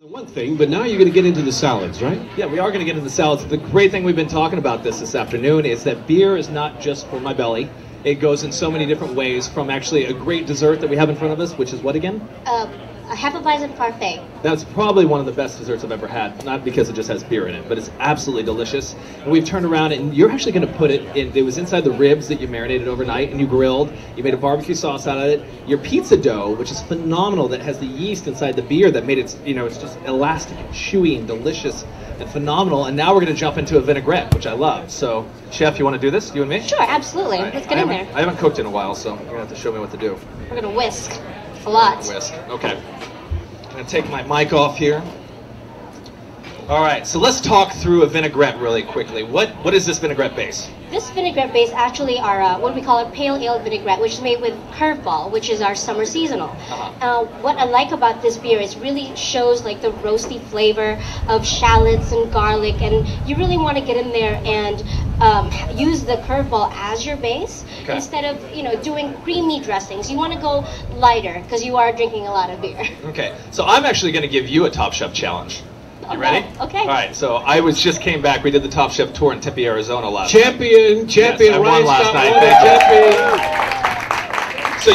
One thing, but now you're going to get into the salads, right? Yeah, we are going to get into the salads. The great thing we've been talking about this afternoon is that beer is not just for my belly. It goes in so many different ways, from actually a great dessert that we have in front of us, which is what again? A Hefeweizen parfait. That's probably one of the best desserts I've ever had, not because it just has beer in it, but it's absolutely delicious. And we've turned around, and you're actually going to put it in, it was inside the ribs that you marinated overnight, and you grilled. You made a barbecue sauce out of it. Your pizza dough, which is phenomenal, that has the yeast inside the beer that made it, it's just elastic and chewy and delicious and phenomenal. And now we're going to jump into a vinaigrette, which I love. So, Chef, you want to do this, you and me? Sure, absolutely. Let's get in there. I haven't cooked in a while, so you're going to have to show me what to do. We're going to whisk a lot. Whisk, okay. I'm going to take my mic off here. All right, so let's talk through a vinaigrette really quickly. What is this vinaigrette base? This vinaigrette base actually are what we call a pale ale vinaigrette, which is made with Curveball, which is our summer seasonal. What I like about this beer is really shows like the roasty flavor of shallots and garlic, and you really want to get in there and use the Curveball as your base instead of doing creamy dressings. You want to go lighter because you are drinking a lot of beer. Okay, so I'm actually going to give you a Top Chef challenge. You ready? Okay. All right, so I just came back. We did the Top Chef tour in Tempe, Arizona last Champion, Yes, I won last night. Thank you. So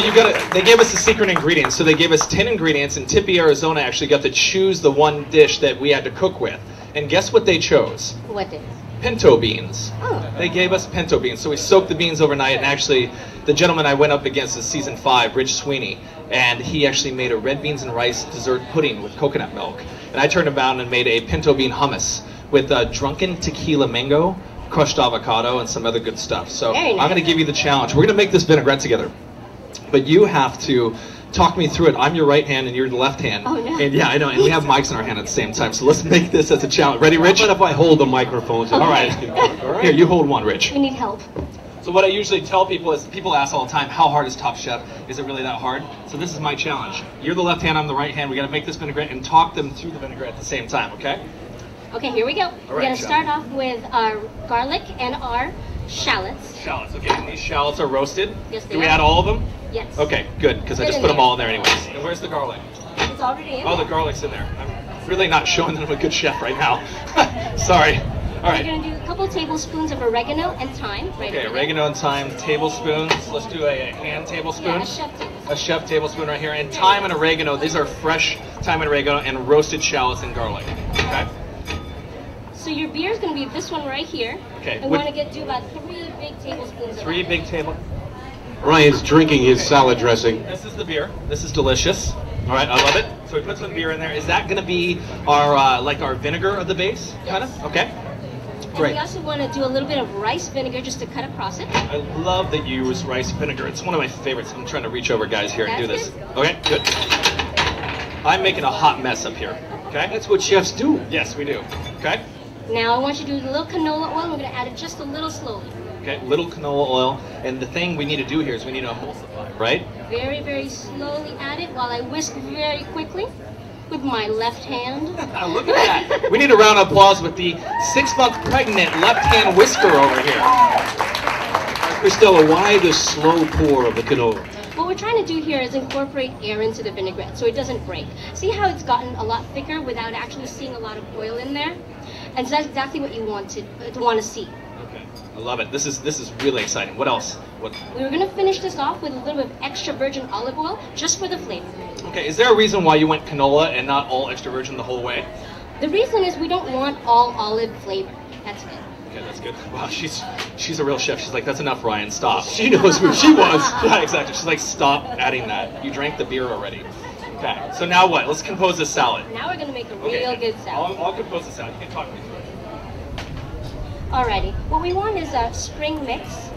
they gave us the secret ingredients. So they gave us 10 ingredients, and Tempe, Arizona actually got to choose the one dish that we had to cook with. And guess what they chose? What did? Pinto beans. Oh. They gave us pinto beans. So we soaked the beans overnight, and actually the gentleman I went up against is season 5, Rich Sweeney, and he actually made a red beans and rice dessert pudding with coconut milk. And I turned around and made a pinto bean hummus with drunken tequila mango, crushed avocado, and some other good stuff. So Very nice. I'm going to give you the challenge. We're going to make this vinaigrette together, but you have to talk me through it. I'm your right hand and you're the left hand. Oh, no. And yeah, I know. And we have mics in our hand at the same time. So let's make this as a challenge. Ready, Rich? How about if I hold the microphones? All right. Here, you hold one, Rich. We need help. So what I usually tell people is, people ask all the time, how hard is Top Chef? Is it really that hard? So this is my challenge. You're the left hand, I'm the right hand. We got to make this vinaigrette and talk them through the vinaigrette at the same time, okay? Okay, here we go. We're going to Chef. start off with our garlic and our shallots. Shallots, okay. And these shallots are roasted? Yes, they Do we are. add all of them? Yes. Okay, good, because I Get just in put them there. all in there anyways. And where's the garlic? It's already in Oh, the there. garlic's in there. I'm really not showing that I'm a good chef right now. Sorry. All We're right. going to do a couple tablespoons of oregano and thyme. Right Okay, over there. oregano and thyme, tablespoons. Let's do a hand tablespoon. Yeah, a chef tablespoon. A chef tablespoon right here. And thyme and oregano. These are fresh thyme and oregano and roasted shallots and garlic. Okay? So your beer is going to be this one right here. Okay, We with- want to do about 3 big tablespoons of 3 that. big table. Ryan's drinking his salad dressing. This is the beer. This is delicious. All right, I love it. So we put some beer in there. Is that going to be our like our vinegar of the base, kind of? Okay. And Great. we also want to do a little bit of rice vinegar just to cut across it. I love that you use rice vinegar. It's one of my favorites. I'm trying to reach over guys here and do That's this. Okay, good. I'm making a hot mess up here. Okay? That's what chefs do. Yes, we do. Okay? Now I want you to do a little canola oil. We're going to add it just a little slowly. Okay, little canola oil. And the thing we need to do here is we need to emulsify, right? Very, very slowly add it while I whisk very quickly with my left hand. Now look at that. We need a round of applause with the 6-month pregnant left-hand whisker over here. Christella, why the slow pour of the canola? What we're trying to do here is incorporate air into the vinaigrette so it doesn't break. See how it's gotten a lot thicker without actually seeing a lot of oil in there? And so that's exactly what you want to see. Okay, I love it. This is really exciting. What else? We were going to finish this off with a little bit of extra virgin olive oil just for the flavor. Okay, is there a reason why you went canola and not all extra virgin the whole way? The reason is we don't want all olive flavor. That's it. Okay, that's good. Wow, she's a real chef. She's like, that's enough, Ryan. Stop. She knows who she was. Yeah, exactly. She's like, stop adding that. You drank the beer already. Okay, so now what? Let's compose this salad. Now we're going to make a real good salad. I'll compose the salad. You can talk me through it. Alrighty. What we want is a spring mix.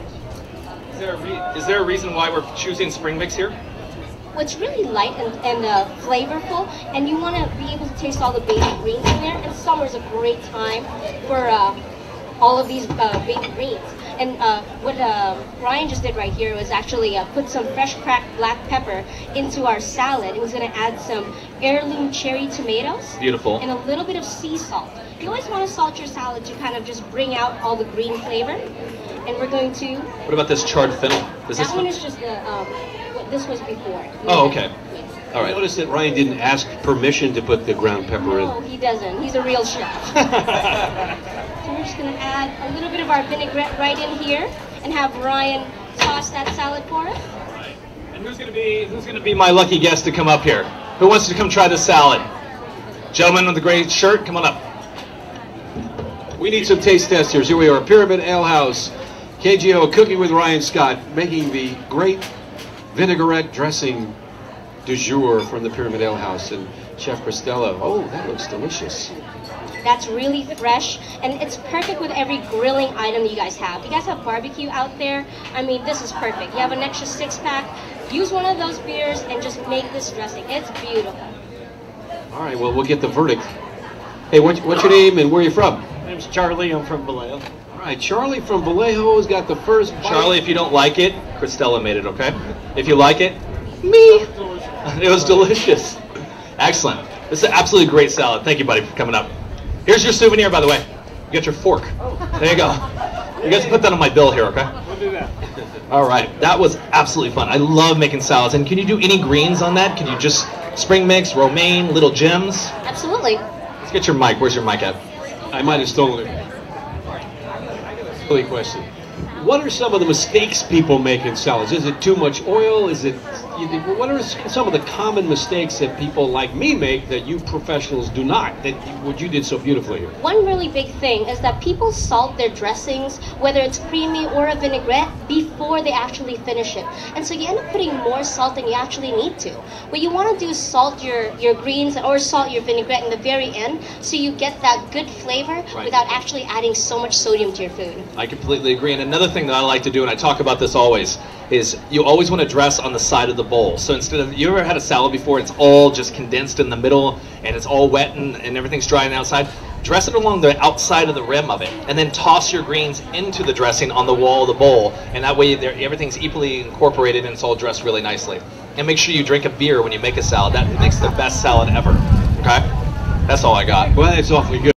Is there a reason why we're choosing spring mix here? Well, it's really light and flavorful, and you want to be able to taste all the baby greens in there. And summer is a great time for all of these baby greens. And what Ryan just did right here was actually put some fresh cracked black pepper into our salad. He was going to add some heirloom cherry tomatoes. Beautiful. And a little bit of sea salt. You always want to salt your salad to kind of just bring out all the green flavor. And we're going to... What about this charred fennel? That one is just the... what this was before. Oh, okay. Yes. All right. Notice that Ryan didn't ask permission to put the ground pepper in. No, he doesn't. He's a real chef. So we're just going to add a little bit of our vinaigrette right in here and have Ryan toss that salad for us. And who's gonna be my lucky guest to come up here? Who wants to come try this salad? Gentleman with the gray shirt, come on up. We need some taste testers. Here we are, Pyramid Alehouse, KGO Cooking with Ryan Scott, making the great vinaigrette dressing du jour from the Pyramid Alehouse. And Chef Cristela, oh, that looks delicious. That's really fresh, and it's perfect with every grilling item you guys have. You guys have barbecue out there? I mean, this is perfect. You have an extra 6-pack, use one of those beers and just make this dressing. It's beautiful. All right, well, we'll get the verdict. Hey, what's your name and where are you from? My name's Charlie. I'm from Vallejo. All right, Charlie from Vallejo's got the first bite. Charlie, if you don't like it, Cristela made it, okay? If you like it, me. It was delicious. Excellent. This is an absolutely great salad. Thank you, buddy, for coming up. Here's your souvenir, by the way. You got your fork. There you go. You guys put that on my bill here, okay? We'll do that. All right, that was absolutely fun. I love making salads. And can you do any greens on that? Can you just spring mix, romaine, little gems? Absolutely. Let's get your mic. Where's your mic at? I might have stolen it. Silly question. What are some of the mistakes people make in salads? Is it too much oil? What are some of the common mistakes that people like me make that you professionals do not? What you did so beautifully here. One really big thing is that people salt their dressings, whether it's creamy or a vinaigrette, before they actually finish it. And so you end up putting more salt than you actually need to. What you want to do is salt your greens or salt your vinaigrette in the very end so you get that good flavor without actually adding so much sodium to your food. I completely agree. And another thing that I like to do, and I talk about this always, is you always want to dress on the side of the bowl. So instead of, you ever had a salad before, it's all just condensed in the middle and it's all wet and everything's dry on the outside? Dress it along the outside of the rim of it and then toss your greens into the dressing on the wall of the bowl, and that way everything's equally incorporated and it's all dressed really nicely. And make sure you drink a beer when you make a salad. That makes the best salad ever. Okay? That's all I got. Well, that's awfully good.